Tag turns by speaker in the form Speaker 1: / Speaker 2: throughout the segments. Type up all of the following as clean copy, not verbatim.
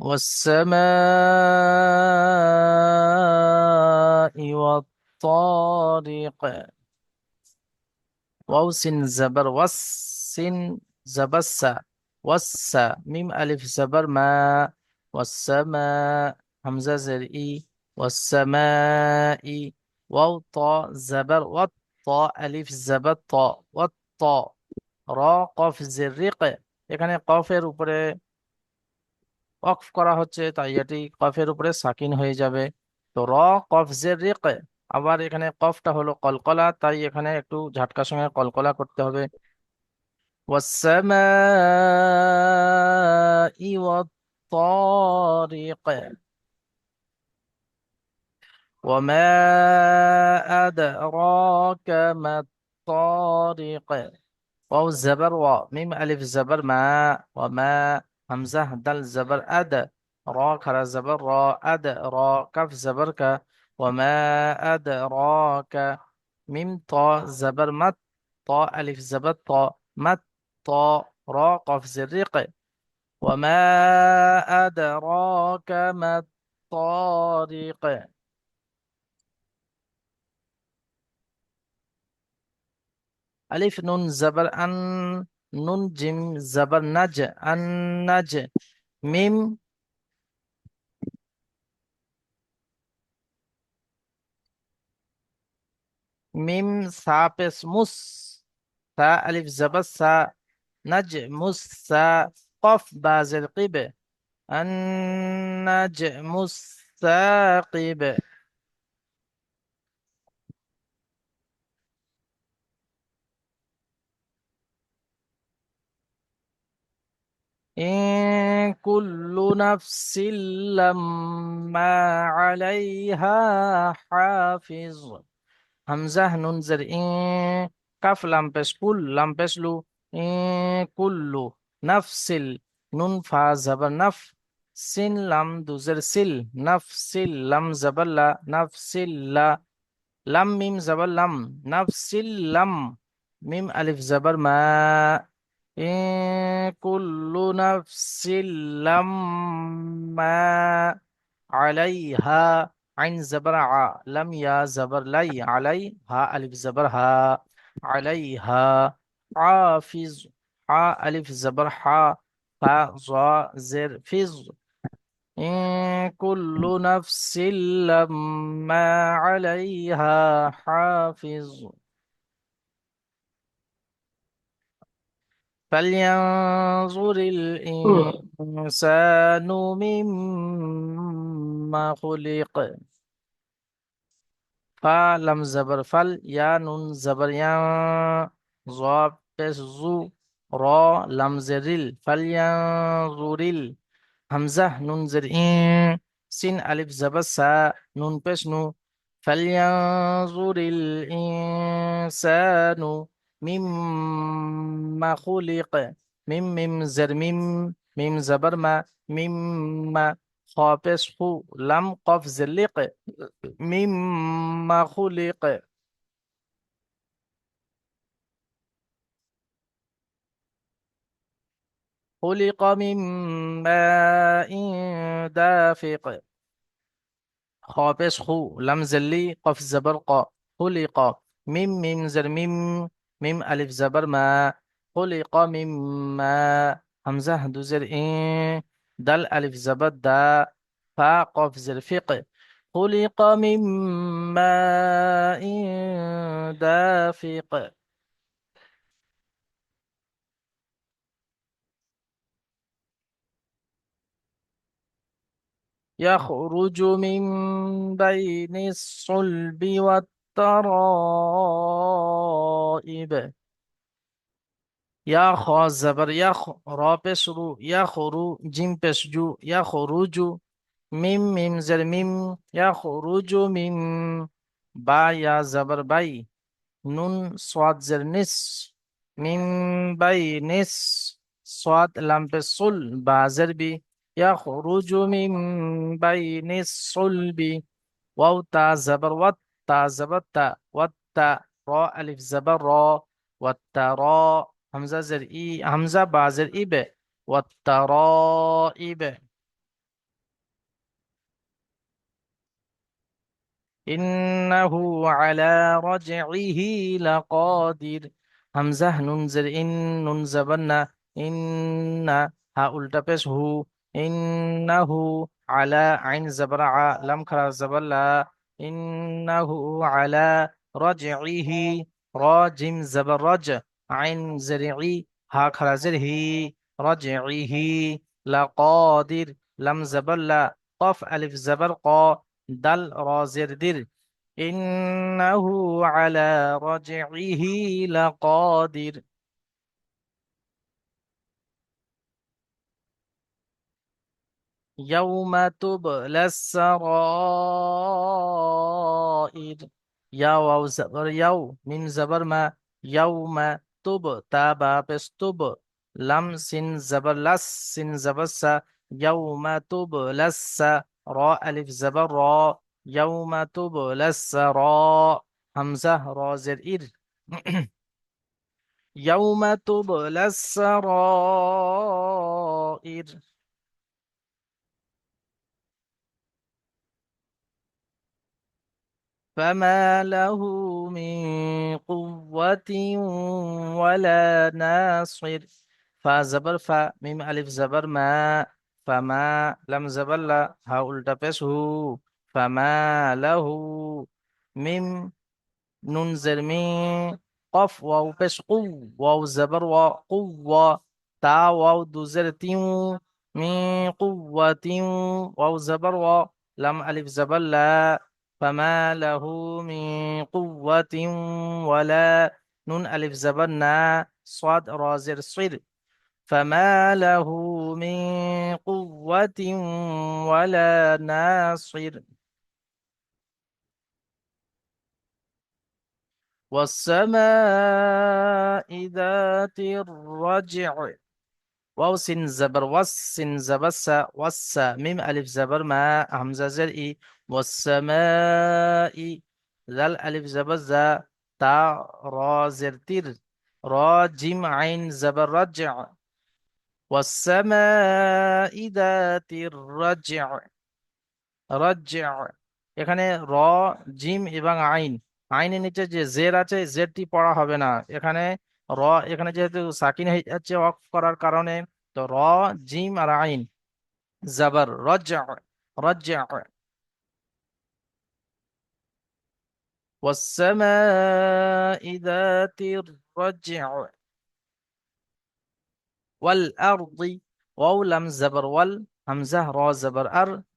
Speaker 1: والسماء والطارق. واو سين زبر والسين زبر سا والسا ميم ألف زبر ما والسماء همزة زر إي والسماء واو طاء زبر والطاء ألف زبر طاء والطاء র কফ জের রিক। এখানে কফের উপরে ওয়াকফ করা হচ্ছে, তাই এটি কফের উপরে সাকিন হয়ে যাবে। তো র কফ জের রিক। আবার এখানে কফটা হলো কলকলা, তাই এখানে একটু ঝাটকার সঙ্গে কলকলা করতে হবে। والسماء والطارق وما أدراك ما الطارق. واو الزبر و ميم ألف زبر ما وما همزة دل زبر أد را كرا زبر را أد را كف زبر ك وما أدراك ميم طا زبر مت طا ألف زبر طا مت طا را قف زرق وما أدراك ما الطارق. ألف نون زبر أن نون جيم زبر نج أن نج ميم মিম সা পেশ মুস সা আলিফ জাবার সা নাজ মুস সা কফ বাজের কিবে আন নাজ মুস সাকিবে। إن كل نفس لما عليها حافظ হামজাহ নুন জের কাফ লাম পেশ কুল লাম পেশ লু কুল্লু নাফসিল নুন ফা জাবার নাফ সিন লাম দুজের সিল নাফসিল লাম জাবার লা নাফসিল্লা লাম মিম জাবার লাম নাফসিল্লাম মিম আলিফ জাবার মা কুল্লু নাফসিল্লাম্মা আলাইহা আইন জবর আ লাম ইয়া জবর লাই আলাই হা আলিফ জবর হা আলাইহা হাফিজ হা আলিফ জবর হা ফা যা জের ফিজ কুল্লু নাফসিল্লাম্মা আলাইহা হাফিজ। فلينظر الإنسان مما خلق فلم زبر فل يا نون زبر يا ضاد بس زو را لم زرل فلينظر همزة نون زر سين ألف زبر سا نون بس نو فلينظر الإنسان مما خلق ميم ميم زر ميم ميم زبر ما مما خابس خو لم قف زلق مما خلق. خلق من ماء دافق خابس خو لم زلي قف زبر قا خلق ميم ميم زر ميم ميم ألف زبر ما خلق مما همزة دوزر دل ألف زبر دا فا قف زر فق خلق من ماء دافق يخرج من بين الصلب والترائب ইয়া খ জবর ইয়া র পেশ রু ইয়া খরু জিম পেশ জু ইয়া খরুজু মিম মিম জের মিম ইয়া খরুজু মিম বা ইয়া জবর বাই নুন সাদ জের নিস মিম বাই নিস সাদ লাম পেশ সুল বা জের বি ইয়া খরুজু মিম বাই নিস সুলবি ওয়াও তা জবর ওয়াত তা জবর তা ওয়াত তা র আলিফ জবর র ওয়াত তা র হামজা জের ই হামজা বা জের ইবে ওয়াত তা র ইবে। إنه على رجعه لقادر. همزة نون زر إن نون زبرنا إن ها উল্টা পেশ হু إنه على عين زبر لم خرج زبر لا إنه على رجعه راجم زبر رج عين زرعي ها خرج زره رجعه لقادر لم زبر لا قف ألف زبر قا دل رازر دير إنه على رجعه لقادر. يوم تبلى السرائر. يا واو زبر يو من زبر ما يوم تب تابا بستب لم سن زبر لس سن زبر سا يوم تبلى را ألف زبر را يوم تبلى السراء همزة را زر إر يوم تبلى السرائر. فما له من قوة ولا ناصر. فزبر ميم ألف زبر ما فما لم زبر لا ها उल्टा पेश हु فما له ميم نون زر قف واو بش قو واو زبر وقوة تا واو دو زر تيو من قوة واو زبر لم ألف زبر لا فما له من قوة ولا نون ألف زبر نا صاد رازر صير فما له من قوة ولا ناصر. والسماء ذات الرجع. واو سين زبر سين زبر ميم ألف زبر ما همزة زرقي والسماء ذل ألف زبر تا را زرتير را جيم عين زبر رجع والسماء ذات الرجع রাজ্জা। এখানে র জিম এবং আইন আইনের নিচে যে জের আছে জেরটি পড়া হবে না এখানে। র এখানে যেহেতু সাকিন হয়ে যাচ্ছে অফ করার কারণে, তো র জিম আর আইন জাবার রাজ্জা রাজ্জা। والسماء ذات الرجع والأرض. واو لم زبر همزة را زبر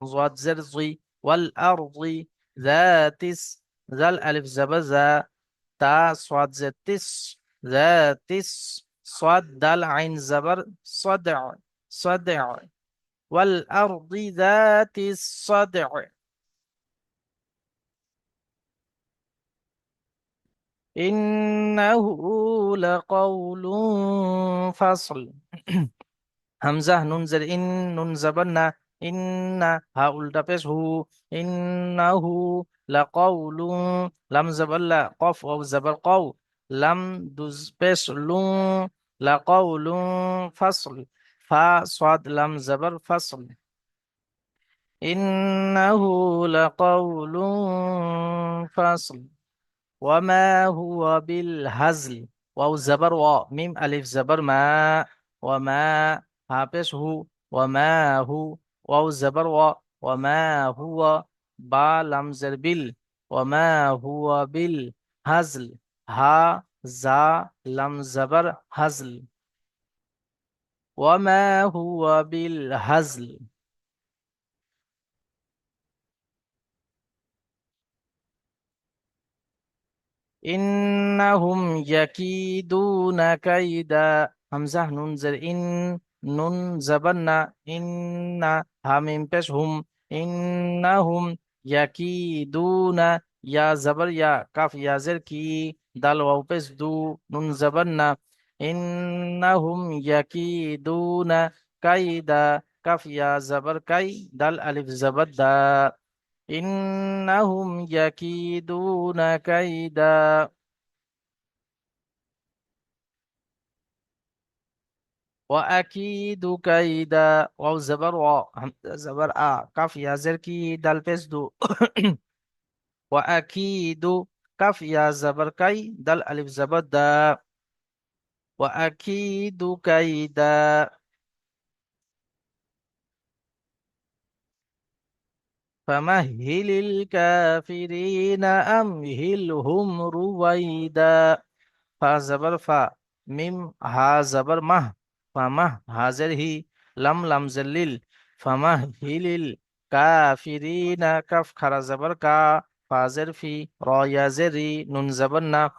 Speaker 1: ضاد زر والأرض ذات ذا الألف زبر تا صاد زر ذات صاد دال عين زبر صدع والأرض ذات الصدع. إنه لقول فصل. همزة نون زر إن نون زبرنا إن ها উল্টা পেশ হু إنه لقول لم زبر لا قف أو زبر قو لم دوز পেশ لون لقول فصل فا صاد لم زبر فصل. إنه لقول فصل وما هو بالهزل. واو زبر ميم ألف زبر ما وما هابش هو وما هو واو زبر وما هو با لم زر وما هو بالهزل ها زا لم زبر هزل وما هو بالهزل. إنهم يكيدون كيدا. همزة نون زر إن نون زبرنا إن همين بش إنهم يكيدون يا زبر يا كاف يا زر كي دال واو بس دو نون زبرنا إنهم يكيدون كيدا كاف يا زبر كي دال ألف زبر دا إنهم يكيدون كيدا. وأكيد كيدا واو زبر همزة زبر كاف يا زر كي دال بس دو وأكيد كف يا زبر كي دال ألف زبر دا وأكيد كيدا فمهل الكافرين أمهلهم رويدا فا زبر فا ميم ها زبر مه فمه هازر هي لم زلل فمهل الكافرين كف خرا زبر كا فازر في را يا زري نون زبرنا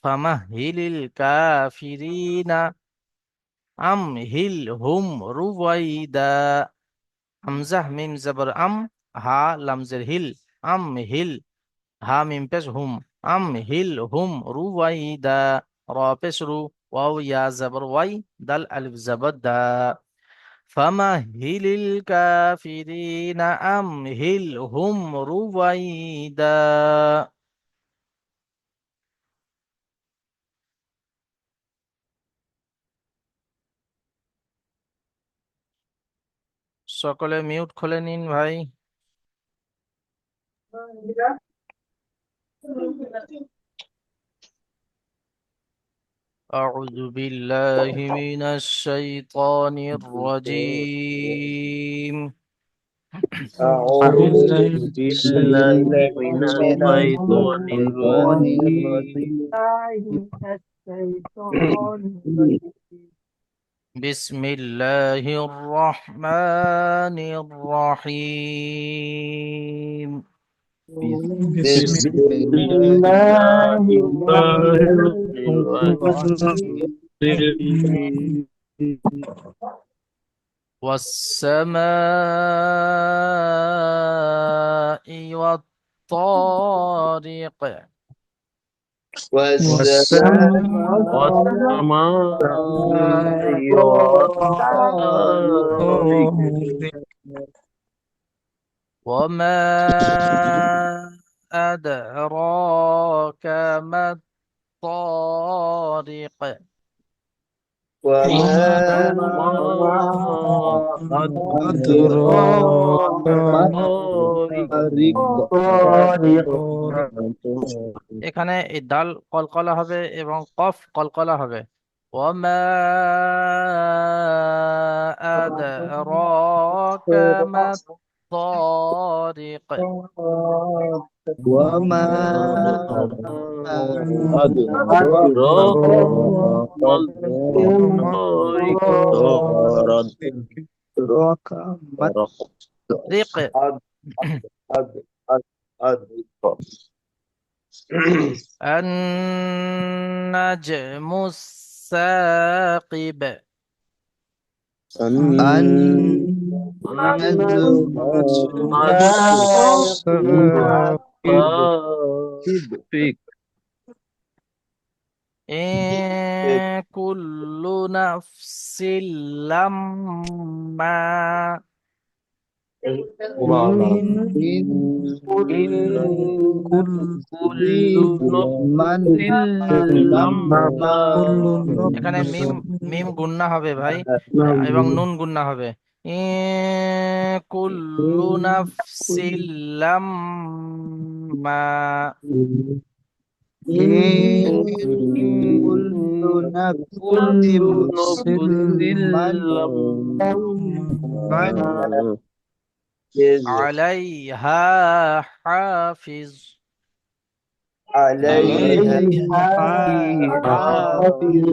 Speaker 1: فمهل الكافرين أمهلهم رويدا همزة ميم زبر ها لم زر هل هل ها ميم بس هل رويدا را بس رو واو يا زبر واي دال ألف زبر دا فمهل الكافرين أمهلهم رويدا সকলে মিউট খুলে নিন ভাই। أعوذ بالله من الشيطان الرجيم
Speaker 2: أعوذ
Speaker 3: أعوذ
Speaker 2: بالله
Speaker 3: بالله من
Speaker 2: من
Speaker 3: الشيطان
Speaker 2: الشيطان
Speaker 3: الرجيم
Speaker 2: الرجيم.
Speaker 1: بسم الله الرحمن الرحيم
Speaker 3: بسم
Speaker 2: بسم الله
Speaker 3: الله الرحمن
Speaker 2: الرحمن
Speaker 3: الرحيم
Speaker 1: والسماء والطارق
Speaker 2: والسماء
Speaker 3: والسماء
Speaker 2: والطارق
Speaker 3: والطارق
Speaker 1: وما أدراك ما الطارق
Speaker 2: وما
Speaker 3: وما أدراك
Speaker 2: أدراك
Speaker 3: ما
Speaker 2: ما
Speaker 3: الطارق
Speaker 2: الطارق.
Speaker 1: এখানে এই দাল কলকলা হবে এবং কফ কলকলা হবে ওয়ামা আদরাকা মাত তারিক
Speaker 2: وما
Speaker 3: أدراك ما الطارق
Speaker 2: أدراك ما
Speaker 1: রিক النجم الثاقب
Speaker 2: النجم الثاقب.
Speaker 1: إن كل نفس لما
Speaker 2: إن
Speaker 3: إن
Speaker 2: كل
Speaker 3: كل
Speaker 2: من
Speaker 3: نفس لما
Speaker 1: এখানে মিম মিম গুন্না হবে ভাই এবং নুন গুন্না হবে কুল্লু নাফসিল লাম্মা
Speaker 2: كل نفس
Speaker 3: كل نفس
Speaker 2: من
Speaker 3: لما
Speaker 1: عليها حافظ
Speaker 2: عليها
Speaker 3: حافظ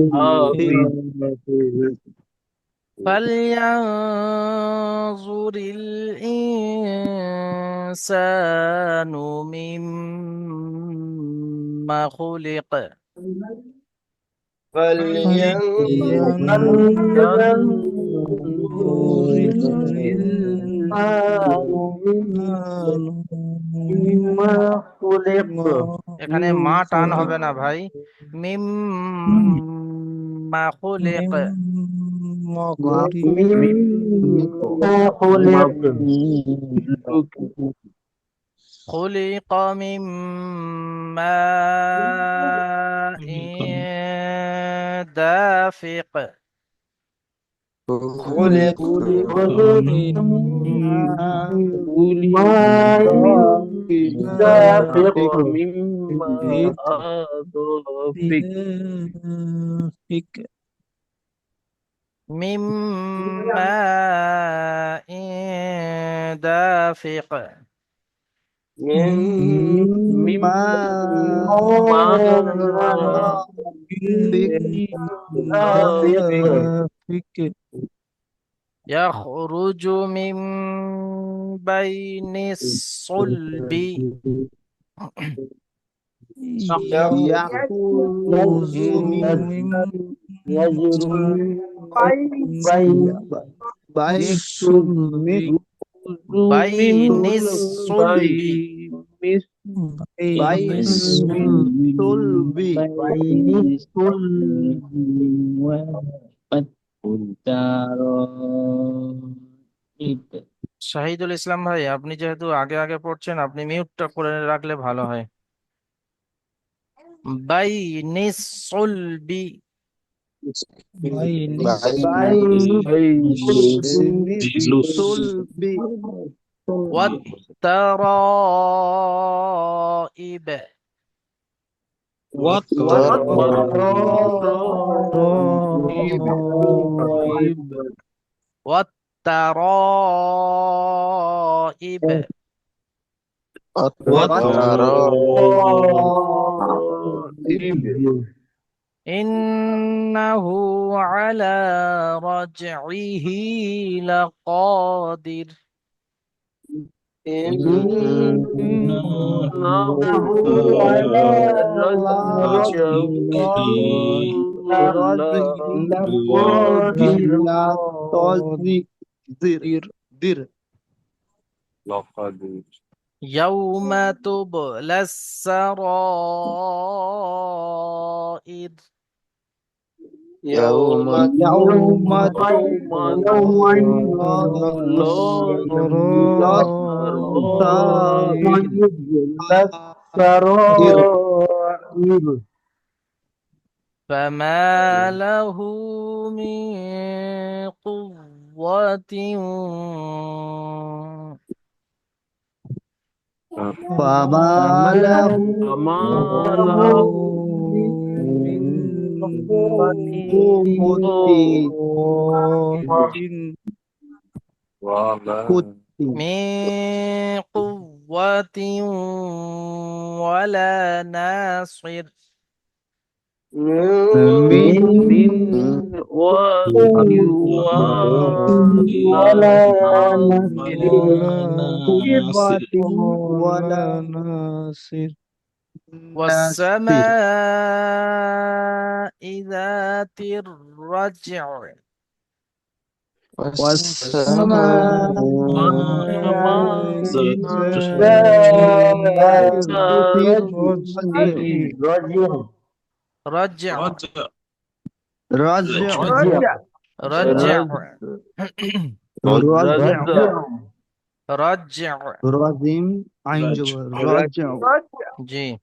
Speaker 1: فلينظر الإنسان مما خلق এখানে মা টান হবে না ভাই মিম্মা খুলিক خلق من ماء دافق
Speaker 2: خلق
Speaker 3: دافق
Speaker 2: دافق
Speaker 3: مما أضافك
Speaker 2: دافق
Speaker 1: من ماء دافق
Speaker 3: من
Speaker 2: مما
Speaker 3: مما دافق
Speaker 2: دافق
Speaker 1: يخرج من بين الصلب
Speaker 2: يخرج من
Speaker 3: يجري
Speaker 2: بين
Speaker 3: يخرج
Speaker 2: الصلب
Speaker 3: من
Speaker 1: بين الصلب
Speaker 2: بين الصلب
Speaker 3: بين الصلب والترائب
Speaker 1: শাহিদুল ইসলাম ভাই, আপনি যেহেতু আগে আগে পড়ছেন, আপনি মিউটটা করে রাখলে ভালো হয়। বাইনিস সুলবি
Speaker 2: بين الصلب
Speaker 1: والترائب
Speaker 2: والترائب
Speaker 1: والترائب
Speaker 3: والترائب
Speaker 1: إنه على رجعه لقادر
Speaker 3: إنه على رجعه
Speaker 2: لقادر
Speaker 1: يوم تبلى السرائر
Speaker 3: يوم
Speaker 2: يوم السرائر
Speaker 1: فما له من قوة
Speaker 2: فما له من قوة
Speaker 1: من قوة ولا ناصر
Speaker 2: ولا ناصر
Speaker 1: والسماء ذات الرجع
Speaker 2: والسماء
Speaker 1: رجع
Speaker 2: رجع
Speaker 1: رجع
Speaker 2: رجع
Speaker 1: رجع
Speaker 2: رزم عين جبر رجع
Speaker 1: جي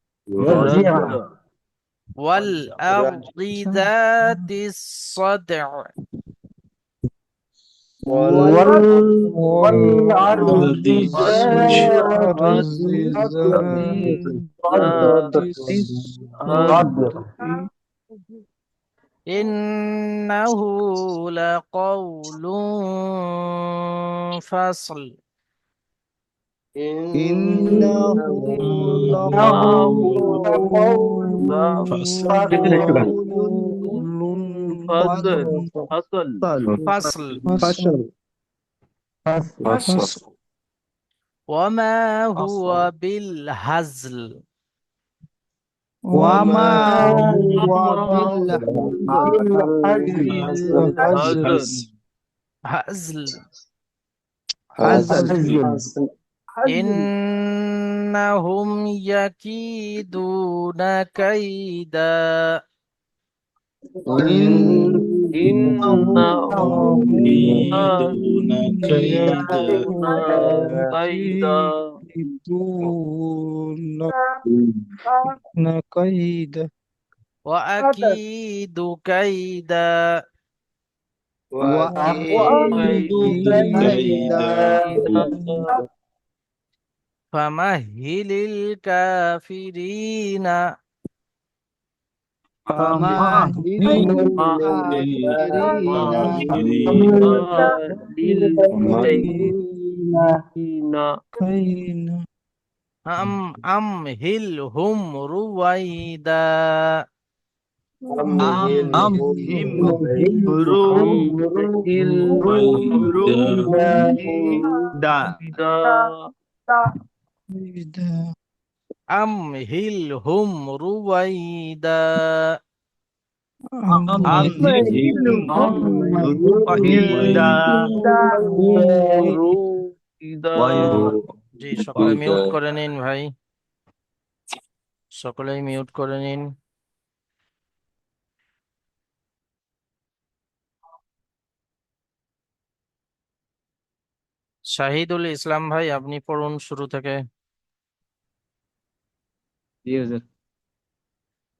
Speaker 1: والأرض ذات الصدع
Speaker 2: والأرض ذات الصدع
Speaker 1: إنه لقول فصل
Speaker 2: إنه لقول
Speaker 1: فصل
Speaker 2: فصل
Speaker 1: وما هو بالهزل
Speaker 2: وما هو بالهزل
Speaker 1: هزل إنهم يكيدون كيدا
Speaker 2: إنهم يكيدون كيدا
Speaker 1: وأكيد كيدا
Speaker 2: وأكيد كيدا
Speaker 1: ফামাহিলিল কাফিরিনা।
Speaker 2: فمهل الكافرين كينا
Speaker 1: আম আম হিল হুম রুওয়াইদা।
Speaker 2: إذا
Speaker 1: আম হিল হুম রুওয়াইদা। জি, সকলে মিউট করে নিন ভাই, সকলেই মিউট করে নিন। শাহিদুল ইসলাম ভাই, আপনি পড়ুন শুরু থেকে।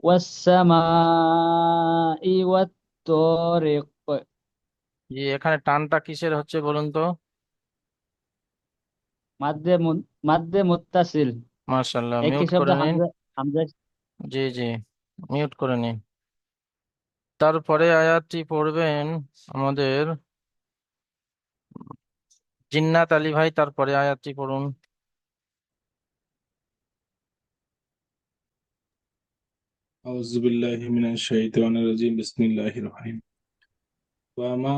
Speaker 4: والسماء والطارق
Speaker 1: জি, এখানে টানটা কিসের হচ্ছে বলুন তো?
Speaker 4: মাদ্দে মুত্তাসিল।
Speaker 1: মাশাআল্লাহ,
Speaker 4: একই
Speaker 1: মিউট
Speaker 4: শব্দ
Speaker 1: করে নিন।
Speaker 4: হামজা হামজা।
Speaker 1: জি জি, মিউট করে নিন। তারপরে আয়াতটি পড়বেন আমাদের জিন্নাত আলী ভাই, তারপরে আয়াতটি পড়ুন।
Speaker 5: أعوذ بالله من الشيطان الرجيم بسم الله الرحمن الرحيم وما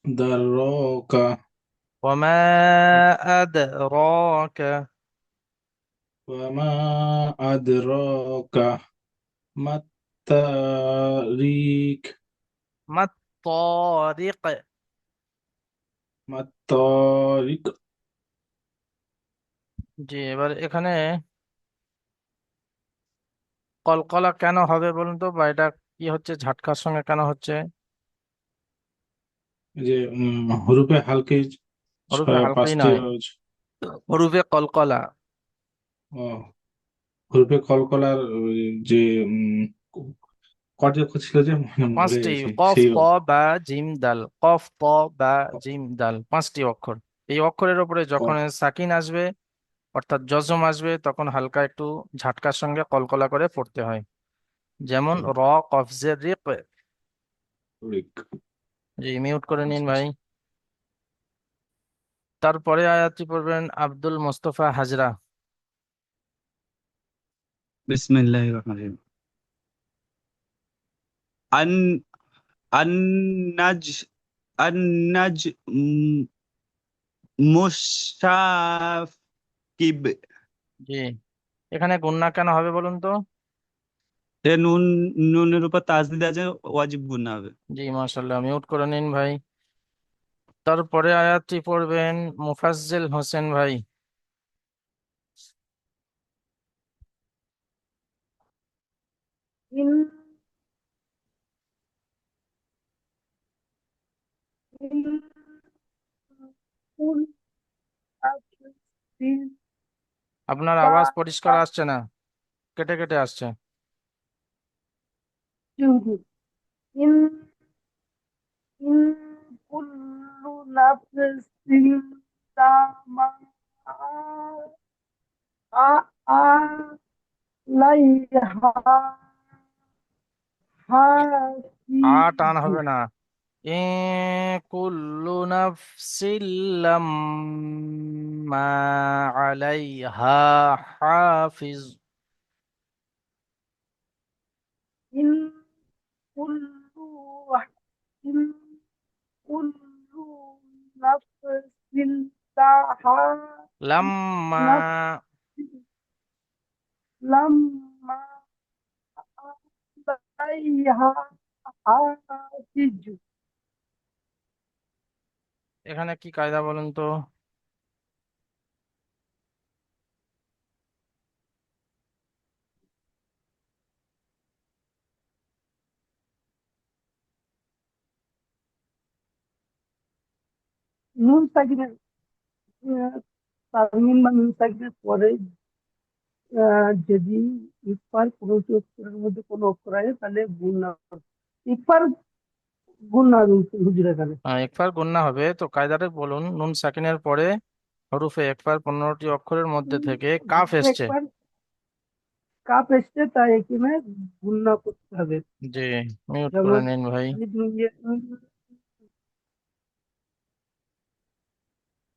Speaker 5: دراك
Speaker 1: ওয়ামা আদরাকা।
Speaker 5: وما أدراك ما الطريق
Speaker 1: মাত তারিক।
Speaker 5: ما الطريق
Speaker 1: জি, এবার এখানে কলকলা কেন হবে বলুন তো, বা এটা কি হচ্ছে, ঝাটকার সঙ্গে কেন হচ্ছে?
Speaker 5: যে হরুপে হালকে
Speaker 1: হরুফে হালকি
Speaker 5: পাঁচটি
Speaker 1: নয়, হরুফে কলকলা।
Speaker 5: হরুপে কলকলার যে কটি অক্ষর ছিল যে ভুলে
Speaker 1: পাঁচটি,
Speaker 5: গেছি
Speaker 1: কফ
Speaker 5: সেই
Speaker 1: ত বা জিম দাল, কফ ত বা জিম দাল, পাঁচটি অক্ষর। এই অক্ষরের উপরে যখন সাকিন আসবে অর্থাৎ জজম আসবে, তখন হালকা একটু ঝাটকার সঙ্গে কলকলা করে পড়তে হয়। যেমন র, কফজের রিক।
Speaker 5: রিক।
Speaker 1: জি, মিউট করে নিন
Speaker 5: আচ্ছা,
Speaker 1: ভাই।
Speaker 5: আচ্ছা।
Speaker 1: তারপরে আয়াতটি পড়বেন আব্দুল মোস্তফা হাজরা।
Speaker 4: বিসমিল্লাহির রহমানির রহিম। আন আন্নাজ আন্নাজ মুশাকিব।
Speaker 1: জি, এখানে গুন্না কেন হবে বলুন তো?
Speaker 4: নুনের উপর তাজদিদ আছে, ওয়াজিব গুণা হবে।
Speaker 1: জি, মাশাল্লাহ, মিউট করে নিন ভাই। তারপরে আয়াতটি পড়বেন মুফাজ্জল হোসেন ভাই।
Speaker 3: إن إن كل نفس
Speaker 1: আপনার আওয়াজ পরিষ্কার আসছে না, কেটে কেটে আসছে।
Speaker 3: ذائقة إن إن كل نفس لما عليها
Speaker 1: টান
Speaker 3: حافظ
Speaker 1: হবে না। এ কুল্লু নাফসিল লাম্মা আলাইহা হাফিজ।
Speaker 3: إن كل إن كل نفس لها
Speaker 1: লাম্মা।
Speaker 3: نفس لما عليها حافظ
Speaker 1: এখানে কি কায়দা বলুন তো?
Speaker 3: নুন সাকিনের তারমিম বা নুন সাকিনের পরে যদি ইকফার পুরোটি অক্ষরের মধ্যে কোনো অক্ষর আছে তাহলে গুণনা ইকফার গুণনা হুজুর এখানে
Speaker 1: একবার গুন্না হবে তো, কায়দাটা বলুন। নুন সাকিনের পরে হরুফে একবার 15টি অক্ষরের মধ্যে থেকে কাফ এসছে।
Speaker 3: একবার কাপ এসছে তাই এখানে গুণনা করতে হবে।
Speaker 1: জি, মিউট করে
Speaker 3: যেমন
Speaker 1: নিন ভাই।
Speaker 3: আলিফ নুন ইয়ে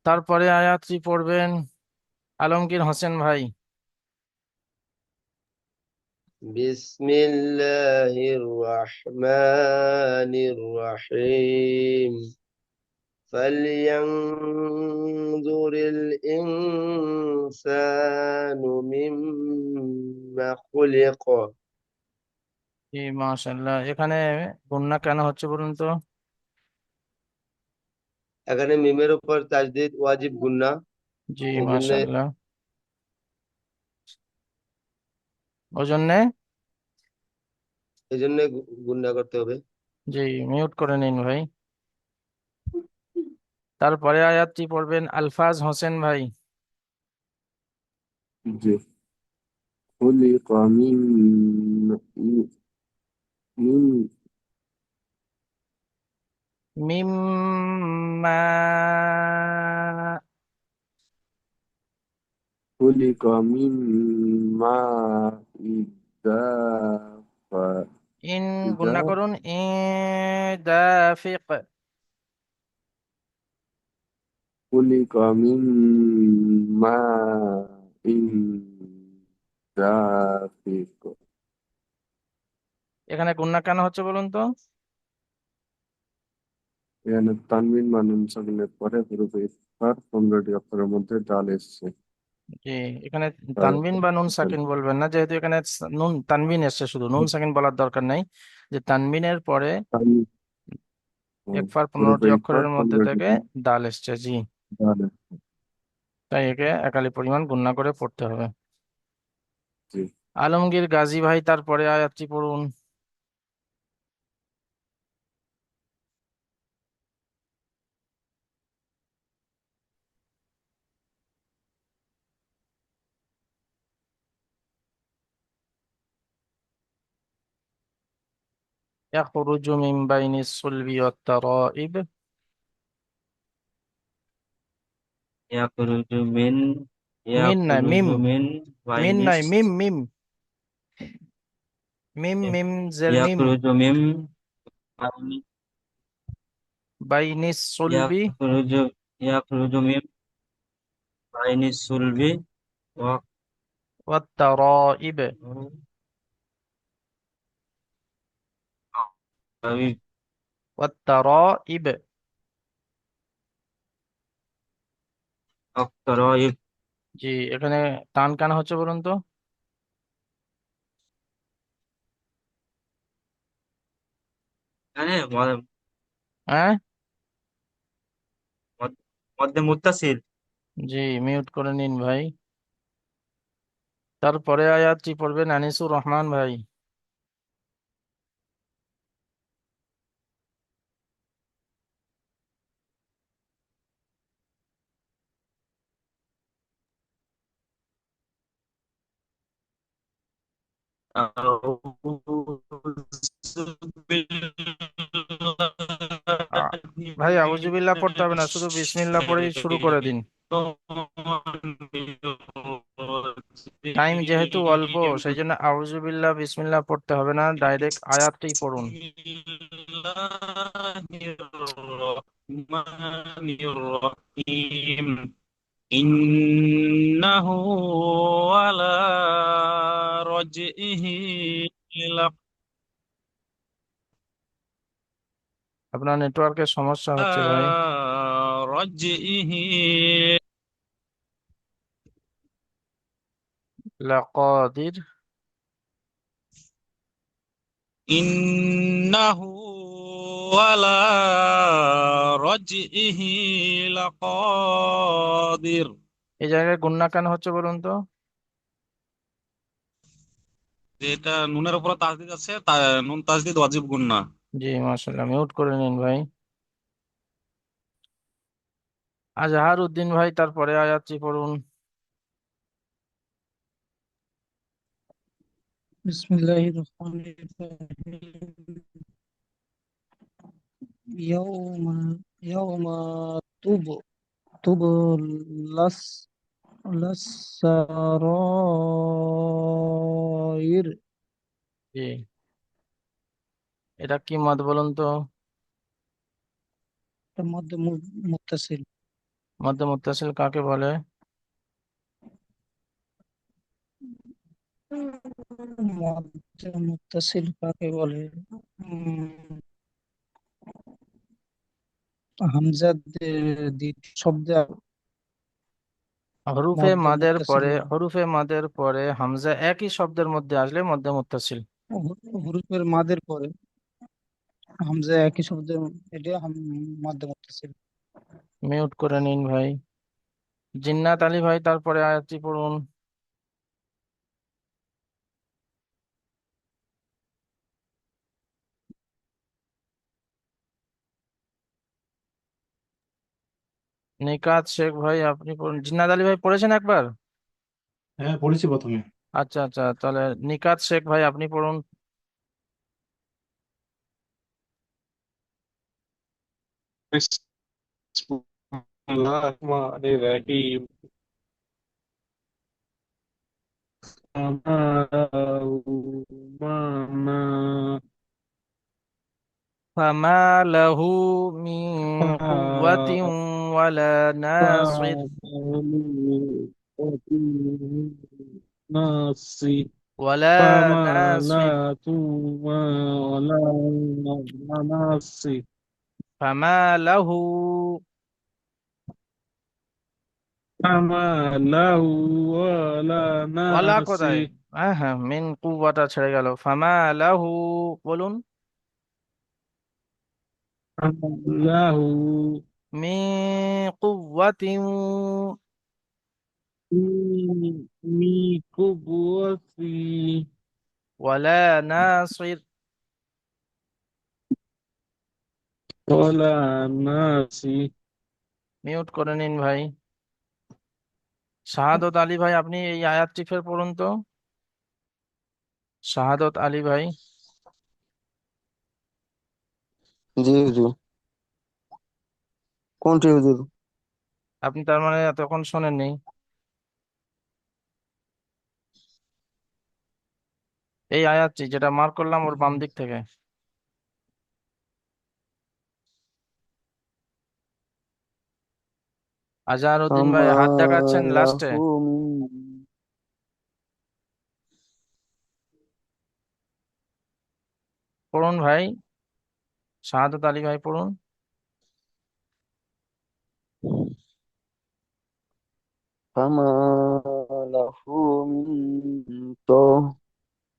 Speaker 1: তারপরে আয়াতটি পড়বেন আলমগীর হোসেন ভাই।
Speaker 6: بسم الله الرحمن الرحيم فلينظر الإنسان مما خلق
Speaker 1: জি মাশাআল্লাহ। এখানে গুণনা কেন হচ্ছে বলুন তো?
Speaker 6: এখানে মিমের উপর তাজদিদ ওয়াজিব গুন্না
Speaker 1: জি
Speaker 6: এই জন্য
Speaker 1: মাশাআল্লাহ। ওই জন্যে
Speaker 6: গুন্না করতে হবে।
Speaker 1: জি, মিউট করে নিন ভাই। তারপরে আয়াতটি পড়বেন আলফাজ হোসেন ভাই।
Speaker 7: যে خلق من
Speaker 1: মিম মা
Speaker 7: خلق من ماء دافق
Speaker 1: ইন গুণনা করুন ই দাফিক।
Speaker 7: خلق من ماء دافق
Speaker 1: এখানে গুণনা কেন হচ্ছে বলুন তো?
Speaker 7: এখানে তানবিন বানান সাকিনের পরে হরফে ইফখার 15টি অক্ষরের মধ্যে ডাল এসছে।
Speaker 1: জি, এখানে
Speaker 7: তাই
Speaker 1: তানবিন বা নুন সাকিন বলবেন না, যেহেতু এখানে নুন তানবিন এসছে, শুধু নুন সাকিন বলার দরকার নাই। যে তানবিনের পরে
Speaker 7: তানবিন
Speaker 1: একবার
Speaker 7: হরফে
Speaker 1: 15টি
Speaker 7: ইফখার
Speaker 1: অক্ষরের মধ্যে
Speaker 7: 15টি
Speaker 1: থেকে দাল এসছে। জি,
Speaker 7: ডাল
Speaker 1: তাই একে একালি পরিমাণ গুণনা করে পড়তে হবে।
Speaker 7: এসছে।
Speaker 1: আলমগীর গাজী ভাই, তারপরে আয়াতটি পড়ুন। يخرج من بين الصلب والترائب।
Speaker 4: يخرج من
Speaker 1: মিন নয়,
Speaker 4: يخرج
Speaker 1: মিম।
Speaker 4: من
Speaker 1: মিন
Speaker 4: بين
Speaker 1: নয়, মিম মিম। মিম মিম জের মিম।
Speaker 4: يخرج من بين
Speaker 1: বাইনিস সুলবি
Speaker 4: يخرج يخرج من بين الصلب
Speaker 1: ওয়াত তারাইব।
Speaker 4: والترائب
Speaker 1: ওয়াত তারাইব।
Speaker 4: الترائب
Speaker 1: জি, এখানে টান কেন হচ্ছে বলুন তো?
Speaker 4: يعني
Speaker 1: হ্যাঁ,
Speaker 4: مد متصل
Speaker 1: জি, মিউট করে নিন ভাই। তারপরে আয়াতটি পড়বেন আনিসুর রহমান ভাই।
Speaker 4: أعوذ
Speaker 1: আ,
Speaker 4: بالله
Speaker 1: ভাই
Speaker 4: من
Speaker 1: আউযুবিল্লাহ পড়তে হবে না, শুধু বিসমিল্লাহ পড়েই শুরু করে দিন। টাইম যেহেতু অল্প, সেই জন্য আউযুবিল্লাহ বিসমিল্লাহ পড়তে হবে না, ডাইরেক্ট আয়াতটাই পড়ুন।
Speaker 4: الرحمن الرحيم إنه على رجعه
Speaker 1: আপনার নেটওয়ার্কের সমস্যা হচ্ছে ভাই।
Speaker 4: رجعه
Speaker 1: লাকাদির।
Speaker 4: إنه على رجعه لقادر
Speaker 1: এই জায়গায় গুণনা কেন হচ্ছে বলুন তো?
Speaker 4: যেটা নুনের উপর তাসদিদ আছে নুন তাসদিদ ওয়াজিব গুন্না।
Speaker 1: জি মাশাআল্লাহ, মিউট করে নিন ভাই। আজহার উদ্দিন ভাই, তারপরে আয়াতটি পড়ুন।
Speaker 2: بسم الله الرحمن الرحيم يوم يوم تبلى نكتب لس للسرائر.
Speaker 1: জি, এটা কি মত বলুন তো?
Speaker 2: এর মধ্যে মুত্তাসিল।
Speaker 1: মধ্যে মুত্তাসিল কাকে বলে?
Speaker 2: মধ্যে মুত্তাসিল কাকে বলে? উম, হামজা দ্বিতীয় শব্দে
Speaker 1: হরুফে
Speaker 2: মধ্যে
Speaker 1: মাদের
Speaker 2: মুত্তাসিল
Speaker 1: পরে,
Speaker 2: বলে।
Speaker 1: হরুফে মাদের পরে হামজা একই শব্দের মধ্যে আসলে মধ্যে মুত্তাসিল।
Speaker 2: হুরুফের মাদের পরে হামজা একই শব্দে, এটা মধ্যে মুত্তাসিল।
Speaker 1: মিউট করে নিন ভাই। জিন্নাত আলী ভাই, তারপরে আয়াতটি পড়ুন। নিকাত শেখ ভাই আপনি পড়ুন। জিন্নাত আলী ভাই পড়েছেন একবার?
Speaker 5: হ্যাঁ, পড়েছি প্রথমে।
Speaker 1: আচ্ছা আচ্ছা, তাহলে নিকাত শেখ ভাই আপনি পড়ুন।
Speaker 5: বিসমিল্লাহির রহমানির
Speaker 1: فما له من قوة ولا ناصر.
Speaker 5: رحيم.
Speaker 1: ولا ناصر.
Speaker 5: حمالات ولا مناصي.
Speaker 1: فما له
Speaker 5: حماله ولا
Speaker 1: ওয়ালা কোথায়?
Speaker 5: ناصي.
Speaker 1: হ্যাঁ হ্যাঁ, মিন কুওয়াটা ছেড়ে গেল। ফামা লাহু বলুন।
Speaker 5: حمله
Speaker 1: মিন কুওয়াতিন
Speaker 5: من قوة
Speaker 1: ওয়ালা নাসির।
Speaker 5: ولا ناصي.
Speaker 1: মিউট করে নিন ভাই। শাহাদত আলী ভাই আপনি এই আয়াতটি ফের পড়ুন তো। শাহাদত আলী ভাই,
Speaker 6: জি হুজুর। কোনটি হুজুর?
Speaker 1: আপনি তার মানে এতক্ষণ শোনেননি। এই আয়াতটি যেটা মার্ক করলাম ওর বাম দিক থেকে। আজহারউদ্দিন ভাই হাত দেখাচ্ছেন লাস্টে।
Speaker 6: حماله
Speaker 1: পড়ুন ভাই, শাহাদত আলী ভাই পড়ুন।
Speaker 6: حماله من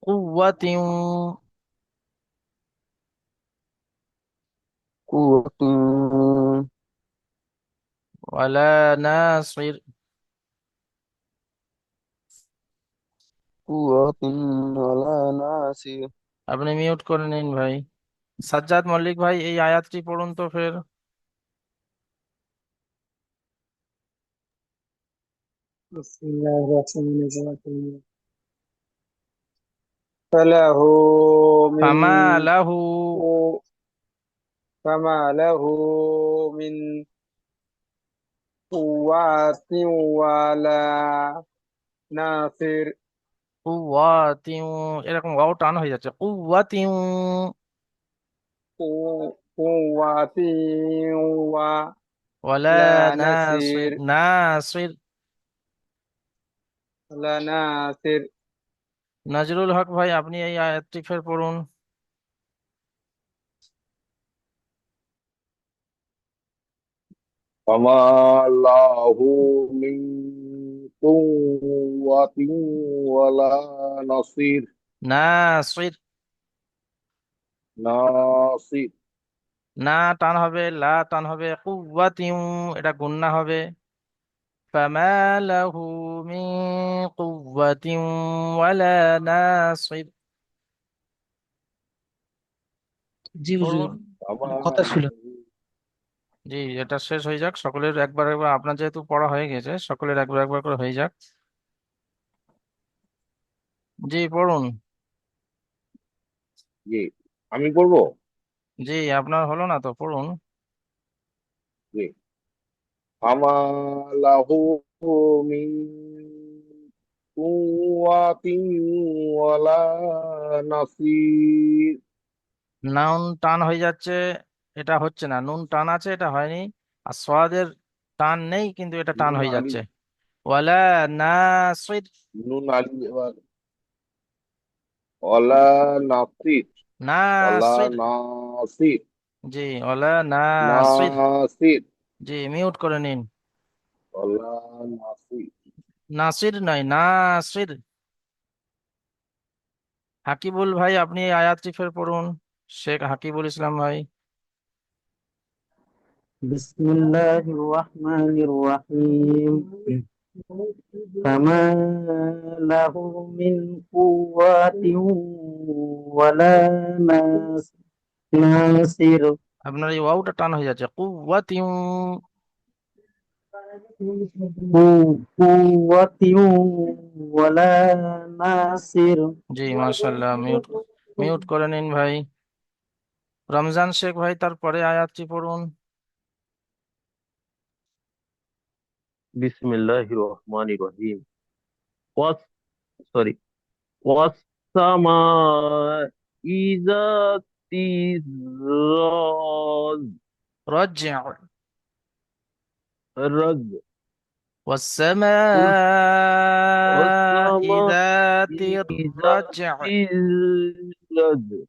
Speaker 1: কুওয়াতিন
Speaker 6: قوة
Speaker 1: ওয়ালা নাসির।
Speaker 6: قوة ولا ناصي.
Speaker 1: আপনি মিউট করে নিন ভাই। সাজ্জাদ মল্লিক ভাই এই আয়াতটি পড়ুন তো ফের।
Speaker 3: বিসমিল্লাহির فله من
Speaker 1: ফামা লাহু
Speaker 3: فما له من قوة ولا ناصر.
Speaker 1: কুওয়াতিন, এরকম ওয়াও টান হয়ে যাচ্ছে। কুওয়াতিন
Speaker 3: قوة
Speaker 1: ওয়ালা
Speaker 3: ولا
Speaker 1: নাসির।
Speaker 3: نصير.
Speaker 1: নাসির।
Speaker 3: ولا ناصر.
Speaker 1: নজরুল হক ভাই আপনি এই আয়াতটি ফের পড়ুন।
Speaker 7: فما له من قوة ولا نصير.
Speaker 1: নাসির।
Speaker 7: ناصر.
Speaker 1: না টান হবে, লা টান হবে, কুওয়াতিন এটা গুন্না হবে। ফামা লাহু মিন কুওয়াতিন ওয়ালা নাসির।
Speaker 2: জি হুজুর,
Speaker 1: পড়ুন।
Speaker 2: কোনো কথা ছিল?
Speaker 1: জি, এটা শেষ হয়ে যাক, সকলের একবার একবার, আপনার যেহেতু পড়া হয়ে গেছে সকলের একবার একবার করে হয়ে যাক। জি পড়ুন।
Speaker 7: জি, আমি বলবো।
Speaker 1: জি, আপনার হলো না তো, পড়ুন।
Speaker 7: জি।
Speaker 8: ফামা লাহু মিন কুওয়াতিন ওয়ালা নাসির।
Speaker 1: নাউন টান হয়ে যাচ্ছে, এটা হচ্ছে না। নুন টান আছে, এটা হয়নি। আর সোয়াদের টান নেই, কিন্তু এটা টান
Speaker 8: নুন
Speaker 1: হয়ে
Speaker 8: আলি,
Speaker 1: যাচ্ছে। ওয়ালা নাসির।
Speaker 8: নুন আলি এবার ওয়ালা নাসির, ওয়ালা
Speaker 1: নাসির।
Speaker 8: নাসির,
Speaker 1: জি, ওয়ালা নাসির।
Speaker 8: নাসির,
Speaker 1: জি, মিউট করে নিন।
Speaker 8: ওয়ালা নাসির।
Speaker 1: নাসির নয়, নাসির। হাকিবুল ভাই, আপনি এই আয়াতটি ফের পড়ুন। শেখ হাকিবুল ইসলাম ভাই।
Speaker 3: بسم الله الرحمن الرحيم فما له من قوة ولا ناصر
Speaker 1: আপনার এই ওয়াওটা টান হয়ে যাচ্ছে। কুওয়াতিউ।
Speaker 3: قوة ولا ناصر
Speaker 1: জি, মাশাআল্লাহ। মিউট মিউট করে নিন ভাই। রমজান শেখ ভাই, তারপরে আয়াতটি পড়ুন।
Speaker 9: بسم الله الرحمن الرحيم was sorry والسماء ذات
Speaker 1: رجع.
Speaker 9: الرجل
Speaker 1: والسماء
Speaker 9: والسماء
Speaker 1: ذات
Speaker 9: ذات
Speaker 1: الرجع।
Speaker 9: الرجل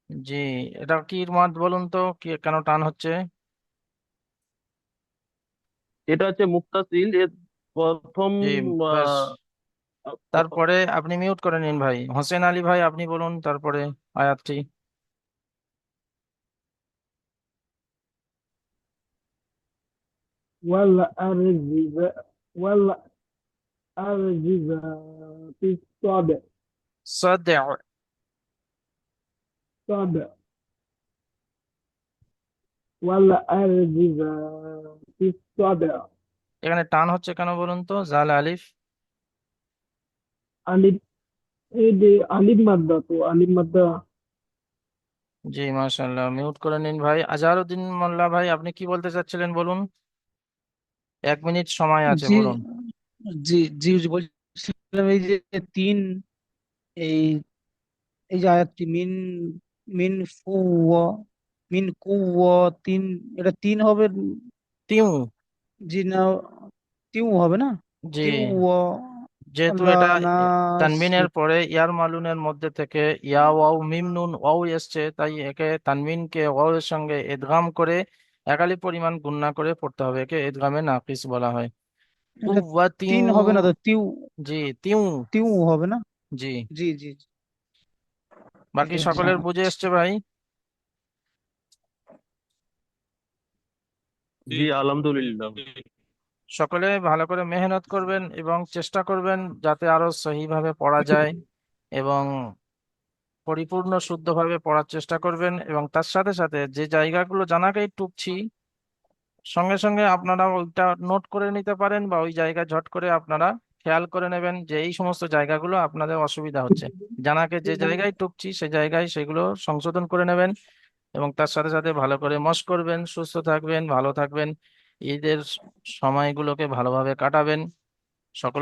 Speaker 1: জি, এটা কি মত বলুন তো, কি কেন টান হচ্ছে?
Speaker 9: এটা হচ্ছে মুক্তাসিল এর প্রথম
Speaker 1: জি, বেশ।
Speaker 9: আহ,
Speaker 1: তারপরে আপনি মিউট করে নিন ভাই। হোসেন আলী ভাই, আপনি বলুন তারপরে আয়াতটি।
Speaker 3: والأرض ذات الصدع
Speaker 1: صدع.
Speaker 3: صدع والأرض ذات الصدع
Speaker 1: এখানে টান হচ্ছে কেন বলুন তো? জাল আলিফ।
Speaker 3: আলিফ, এই যে আলিফ মাদ্দা, তো আলিফ মাদ্দা।
Speaker 1: জি, মাশাআল্লাহ। মিউট করে নিন ভাই। আজহারউদ্দিন মোল্লা ভাই, আপনি কি বলতে চাচ্ছিলেন বলুন। 1 মিনিট সময় আছে,
Speaker 2: জি
Speaker 1: বলুন।
Speaker 2: জি জি জি, বলছিলাম এই যে তিন, এই এই যে আয়াতটি মিন মিন কুওয়া মিন কুওয়াতিন, এটা তিন হবে।
Speaker 1: তিউ।
Speaker 2: জি না, তিউ হবে না,
Speaker 1: জি,
Speaker 2: তিউ
Speaker 1: যেহেতু
Speaker 2: লা
Speaker 1: এটা তানবিনের
Speaker 2: নাসির।
Speaker 1: পরে ইয়ার মালুনের মধ্যে থেকে ইয়া ওয়াও মিম নুন ওয়াও এসছে, তাই একে তানবিনকে ওয়াও এর সঙ্গে ইদগাম করে একালি পরিমাণ গুণনা করে পড়তে হবে। একে ইদগামে নাকিস বলা হয়।
Speaker 2: এটা
Speaker 1: কুওয়াতিউ।
Speaker 2: তিন হবে না তো, তিউ
Speaker 1: জি, তিউ।
Speaker 2: তিউ হবে না।
Speaker 1: জি।
Speaker 2: জি জি জি, ঠিক
Speaker 1: বাকি
Speaker 2: আছে।
Speaker 1: সকলের বুঝে এসছে ভাই?
Speaker 9: জি আলহামদুলিল্লাহ।
Speaker 1: সকলে ভালো করে মেহনত করবেন এবং চেষ্টা করবেন যাতে আরো সহিভাবে পড়া যায়, এবং পরিপূর্ণ শুদ্ধভাবে পড়ার চেষ্টা করবেন। এবং তার সাথে সাথে যে জায়গাগুলো জানাকেই টুকছি, সঙ্গে সঙ্গে আপনারা ওইটা নোট করে নিতে পারেন, বা ওই জায়গা ঝট করে আপনারা খেয়াল করে নেবেন যে এই সমস্ত জায়গাগুলো আপনাদের অসুবিধা হচ্ছে। জানাকে যে জায়গায় টুকছি সে জায়গায় সেগুলো সংশোধন করে নেবেন, এবং তার সাথে সাথে ভালো করে মশক করবেন। সুস্থ থাকবেন, ভালো থাকবেন। ঈদের সময়গুলোকে ভালোভাবে কাটাবেন। সকলে